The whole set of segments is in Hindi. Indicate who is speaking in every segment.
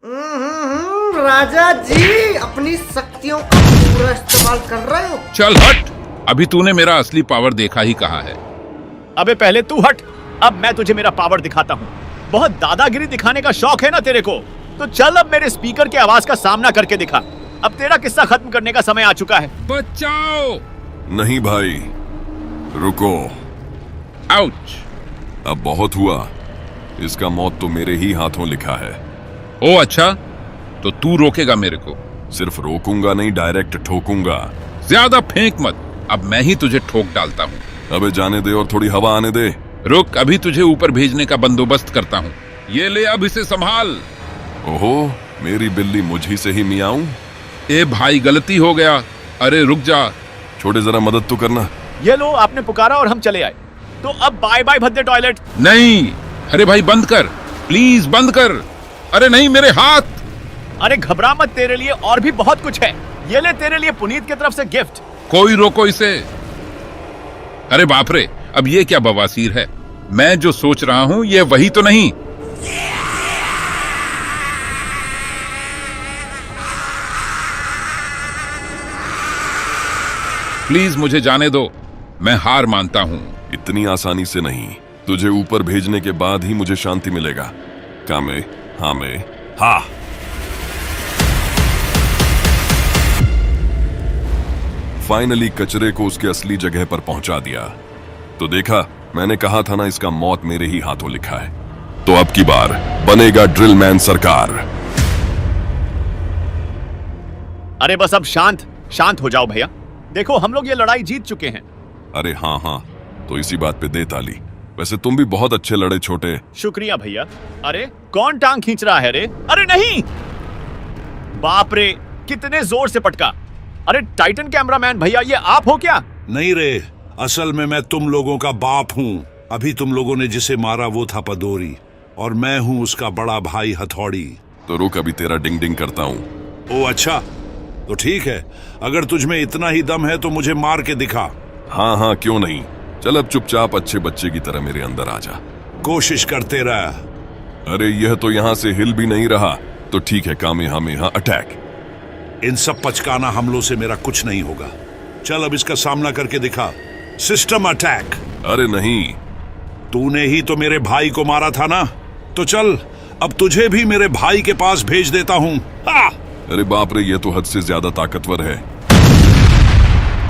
Speaker 1: राजा जी अपनी शक्तियों का पूरा इस्तेमाल कर रहे हो।
Speaker 2: चल हट, अभी तूने मेरा असली पावर देखा ही कहाँ है।
Speaker 3: अबे पहले तू हट, अब मैं तुझे मेरा पावर दिखाता हूँ। बहुत दादागिरी दिखाने का शौक है ना तेरे को, तो चल अब मेरे स्पीकर की आवाज का सामना करके दिखा। अब तेरा किस्सा खत्म करने का समय आ चुका है।
Speaker 2: बचाओ।
Speaker 4: नहीं भाई, रुको।
Speaker 2: आउच।
Speaker 4: अब बहुत हुआ, इसका मौत तो मेरे ही हाथों लिखा है।
Speaker 2: ओ अच्छा, तो तू रोकेगा मेरे को?
Speaker 4: सिर्फ रोकूंगा नहीं, डायरेक्ट ठोकूंगा।
Speaker 2: ज्यादा फेंक मत, अब मैं ही तुझे ठोक डालता हूँ।
Speaker 4: अबे जाने दे और थोड़ी हवा आने दे।
Speaker 2: रुक, अभी तुझे ऊपर भेजने का बंदोबस्त करता हूँ। ये ले, अब इसे संभाल।
Speaker 4: ओहो, मेरी बिल्ली मुझी से ही मियाऊं?
Speaker 2: ए भाई, गलती हो गया। अरे रुक जा।
Speaker 4: छोटे, जरा मदद तो करना।
Speaker 3: ये लो, आपने पुकारा और हम चले आए, तो अब बाय बाय भद्दे टॉयलेट।
Speaker 2: नहीं, अरे भाई बंद कर, प्लीज बंद कर। अरे नहीं, मेरे हाथ।
Speaker 3: अरे घबरा मत, तेरे लिए और भी बहुत कुछ है। ये ले तेरे लिए पुनीत की तरफ से गिफ्ट।
Speaker 2: कोई रोको इसे। अरे बाप रे, अब ये क्या बवासीर है। मैं जो सोच रहा हूं ये वही तो नहीं। प्लीज मुझे जाने दो, मैं हार मानता हूं।
Speaker 4: इतनी आसानी से नहीं, तुझे ऊपर भेजने के बाद ही मुझे शांति मिलेगा। कामे, हाँ में, हाँ। फाइनली कचरे को उसके असली जगह पर पहुंचा दिया। तो देखा, मैंने कहा था ना, इसका मौत मेरे ही हाथों लिखा है। तो अब की बार बनेगा ड्रिल मैन सरकार।
Speaker 3: अरे बस अब शांत हो जाओ भैया। देखो हम लोग ये लड़ाई जीत चुके हैं।
Speaker 4: अरे हाँ हाँ, तो इसी बात पे दे ताली। वैसे तुम भी बहुत अच्छे लड़े छोटे।
Speaker 3: शुक्रिया भैया। अरे कौन टांग खींच रहा है रे? अरे नहीं, बाप रे, कितने जोर से पटका। अरे टाइटन कैमरामैन भैया, ये आप हो क्या?
Speaker 5: नहीं रे, असल में मैं तुम लोगों का बाप हूँ। अभी तुम लोगों ने जिसे मारा वो था पदोरी, और मैं हूँ उसका बड़ा भाई हथौड़ी।
Speaker 4: तो रुक, अभी तेरा डिंग डिंग करता हूँ।
Speaker 5: ओ अच्छा, तो ठीक है। अगर तुझमें इतना ही दम है तो मुझे मार के दिखा।
Speaker 4: हाँ हाँ, क्यों नहीं। चल अब चुपचाप अच्छे बच्चे की तरह मेरे अंदर आ जा।
Speaker 5: कोशिश करते रह।
Speaker 4: अरे यह तो यहाँ से हिल भी नहीं रहा। तो ठीक है, कामेहामेहा अटैक।
Speaker 5: इन सब पचकाना हमलों से मेरा कुछ नहीं होगा। चल अब इसका सामना करके दिखा। System attack.
Speaker 4: अरे नहीं,
Speaker 5: तूने ही तो मेरे भाई को मारा था ना, तो चल अब तुझे भी मेरे भाई के पास भेज देता हूँ।
Speaker 4: अरे बाप रे, ये तो हद से ज्यादा ताकतवर है।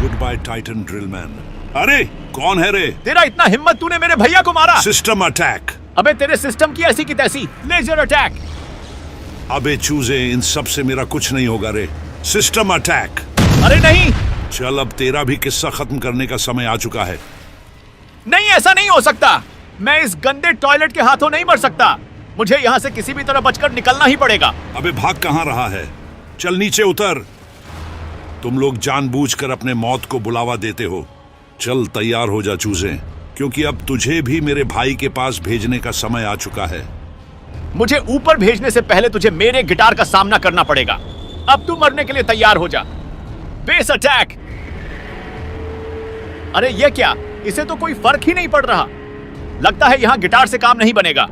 Speaker 5: Goodbye Titan Drillman. अरे कौन है रे?
Speaker 3: तेरा इतना हिम्मत, तूने मेरे भैया को मारा?
Speaker 5: System attack.
Speaker 3: अबे तेरे सिस्टम की ऐसी की तैसी। Laser attack.
Speaker 5: अबे चूजे, इन सब से मेरा कुछ नहीं होगा रे। System attack.
Speaker 3: अरे नहीं
Speaker 5: चल अब तेरा भी किस्सा खत्म करने का समय आ चुका है।
Speaker 3: नहीं, ऐसा नहीं हो सकता। मैं इस गंदे टॉयलेट के हाथों नहीं मर सकता। मुझे यहाँ से किसी भी तरह बचकर निकलना ही पड़ेगा।
Speaker 5: अबे भाग कहाँ रहा है? चल नीचे उतर। तुम लोग जानबूझकर अपने मौत को बुलावा देते हो। चल तैयार हो जा चूजे, क्योंकि अब तुझे भी मेरे भाई के पास भेजने का समय आ चुका है।
Speaker 3: मुझे ऊपर भेजने से पहले तुझे मेरे गिटार का सामना करना पड़ेगा। अब तू मरने के लिए तैयार हो जा। Base attack. अरे ये क्या, इसे तो कोई फर्क ही नहीं पड़ रहा। लगता है यहाँ गिटार से काम नहीं बनेगा।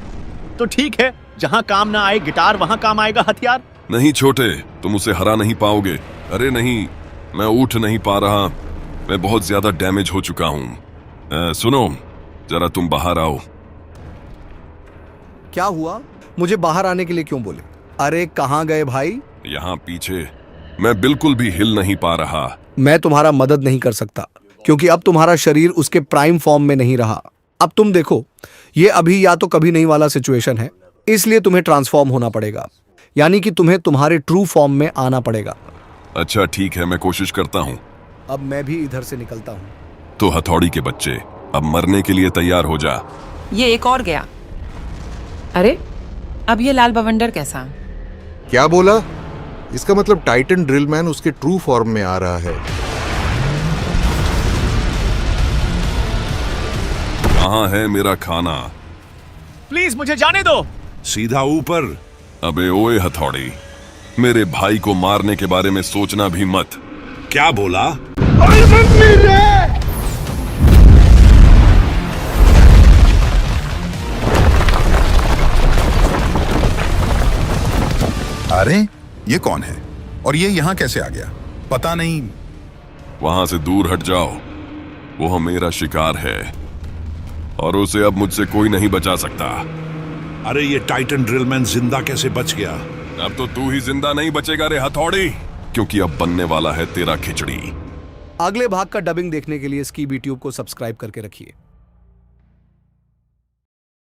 Speaker 3: तो ठीक है, जहाँ काम ना आए गिटार, वहाँ काम आएगा हथियार।
Speaker 4: नहीं छोटे, तुम उसे हरा नहीं पाओगे। अरे नहीं, मैं उठ नहीं पा रहा। मैं बहुत ज्यादा डैमेज हो चुका हूँ। सुनो, जरा तुम बाहर आओ।
Speaker 6: क्या हुआ? मुझे बाहर आने के लिए क्यों बोले? अरे कहाँ गए भाई?
Speaker 4: यहाँ पीछे। मैं बिल्कुल भी हिल नहीं पा रहा।
Speaker 6: मैं तुम्हारा मदद नहीं कर सकता, क्योंकि अब तुम्हारा शरीर उसके प्राइम फॉर्म में नहीं रहा। अब तुम देखो, ये अभी या तो कभी नहीं वाला सिचुएशन है, इसलिए तुम्हें ट्रांसफॉर्म होना पड़ेगा। यानी कि तुम्हें तुम्हारे ट्रू फॉर्म में आना पड़ेगा।
Speaker 4: अच्छा ठीक है, मैं कोशिश करता हूँ।
Speaker 6: अब मैं भी इधर से निकलता हूँ।
Speaker 4: तो हथौड़ी के बच्चे, अब मरने के लिए तैयार हो जा।
Speaker 7: ये एक और गया। अरे अब ये लाल बवंडर कैसा?
Speaker 8: क्या बोला? इसका मतलब टाइटन ड्रिलमैन उसके ट्रू फॉर्म में आ रहा है।
Speaker 4: कहाँ है मेरा खाना?
Speaker 3: प्लीज मुझे जाने दो।
Speaker 5: सीधा ऊपर।
Speaker 4: अबे ओए हथौड़ी, मेरे भाई को मारने के बारे में सोचना भी मत।
Speaker 5: क्या बोला?
Speaker 9: अरे ये कौन है और ये यहाँ कैसे आ गया? पता नहीं।
Speaker 4: वहां से दूर हट जाओ, वो मेरा शिकार है और उसे अब मुझसे कोई नहीं बचा सकता।
Speaker 5: अरे ये टाइटन ड्रिलमैन जिंदा कैसे बच गया?
Speaker 4: अब तो तू ही जिंदा नहीं बचेगा रे हथौड़ी, क्योंकि अब बनने वाला है तेरा खिचड़ी।
Speaker 6: अगले भाग का डबिंग देखने के लिए स्कीबी ट्यूब को सब्सक्राइब करके रखिए।